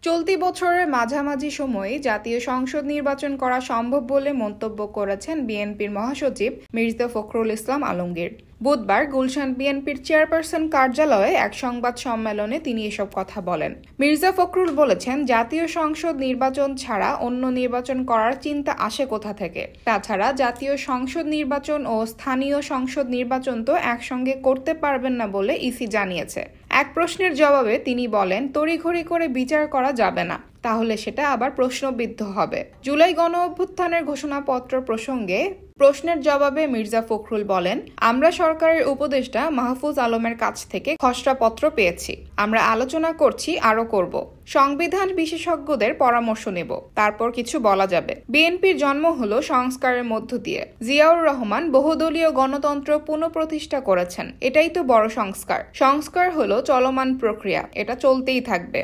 চলতি বছরের মাঝামাঝি সময়ে জাতীয় সংসদ নির্বাচন করা সম্ভব বলে মন্তব্য করেছেন বিএনপির মহাসচিব মির্জা ফখরুল ইসলাম আলমগীর। বুধবার গুলশান বিএনপির চেয়ারপারসন কার্যালয়ে এক সংবাদ সম্মেলনে তিনি এসব কথা বলেন। মির্জা ফখরুল বলেছেন, জাতীয় সংসদ নির্বাচন ছাড়া অন্য নির্বাচন করার চিন্তা আসে কোথা থেকে? তাছাড়া জাতীয় সংসদ নির্বাচন ও স্থানীয় সংসদ নির্বাচন তো একসঙ্গে করতে পারবেন না বলে ইসি জানিয়েছে। এক প্রশ্নের জবাবে তিনি বলেন, তড়িঘড়ি করে বিচার করা যাবে না, তাহলে সেটা আবার প্রশ্নবিদ্ধ হবে। জুলাই গণঅভ্যুত্থানের ঘোষণাপত্র প্রসঙ্গে প্রশ্নের জবাবে মির্জা ফখরুল বলেন, আমরা সরকারের উপদেষ্টা মাহফুজ আলমের কাছ থেকে খসড়াপত্র পেয়েছি। আমরা আলোচনা করছি, আরও করব। সংবিধান বিশেষজ্ঞদের পরামর্শ নেব, তারপর কিছু বলা যাবে। বিএনপির জন্ম হলো সংস্কারের মধ্য দিয়ে। জিয়াউর রহমান বহুদলীয় গণতন্ত্র পুনঃপ্রতিষ্ঠা করেছেন, এটাই তো বড় সংস্কার। সংস্কার হলো চলমান প্রক্রিয়া, এটা চলতেই থাকবে।